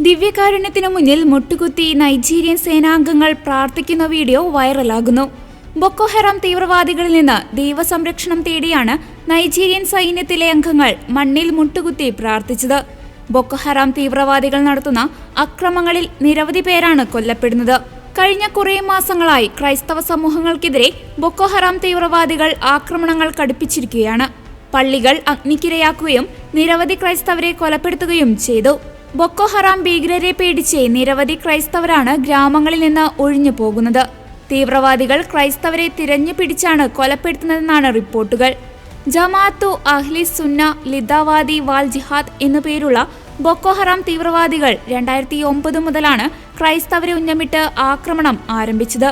ദിവ്യകാരുണ്യത്തിനു മുന്നിൽ മുട്ടുകുത്തി നൈജീരിയൻ സേനാംഗങ്ങൾ പ്രാർത്ഥിക്കുന്ന വീഡിയോ വൈറലാകുന്നു. ബൊക്കോ ഹറാം തീവ്രവാദികളിൽ നിന്ന് ദൈവസംരക്ഷണം തേടിയാണ് നൈജീരിയൻ സൈന്യത്തിലെ അംഗങ്ങൾ മണ്ണിൽ മുട്ടുകുത്തി പ്രാർത്ഥിച്ചത്. ബൊക്കോ ഹറാം തീവ്രവാദികൾ നടത്തുന്ന അക്രമങ്ങളിൽ നിരവധി പേരാണ് കൊല്ലപ്പെടുന്നത്. കഴിഞ്ഞ കുറേ മാസങ്ങളായി ക്രൈസ്തവ സമൂഹങ്ങൾക്കെതിരെ ബൊക്കോ ഹറാം തീവ്രവാദികൾ ആക്രമണങ്ങൾ കടുപ്പിച്ചിരിക്കുകയാണ്. പള്ളികൾ അഗ്നിക്കിരയാക്കുകയും നിരവധി ക്രൈസ്തവരെ കൊലപ്പെടുത്തുകയും ചെയ്തു. ബൊക്കോ ഹറാം ഭീകരരെ പേടിച്ച് നിരവധി ക്രൈസ്തവരാണ് ഗ്രാമങ്ങളിൽ നിന്ന് ഒഴിഞ്ഞു പോകുന്നത്. തീവ്രവാദികൾ ക്രൈസ്തവരെ തിരഞ്ഞു പിടിച്ചാണ് കൊലപ്പെടുത്തുന്നതെന്നാണ് റിപ്പോർട്ടുകൾ. ജമാഅത്തു അഹ്ലി സുന്ന ലിദാവാദി വാൽ ജിഹാദ് എന്നു പേരുള്ള ബൊക്കോ ഹറാം തീവ്രവാദികൾ 2009 മുതലാണ് ക്രൈസ്തവരെ ഉന്നമിട്ട് ആക്രമണം ആരംഭിച്ചത്.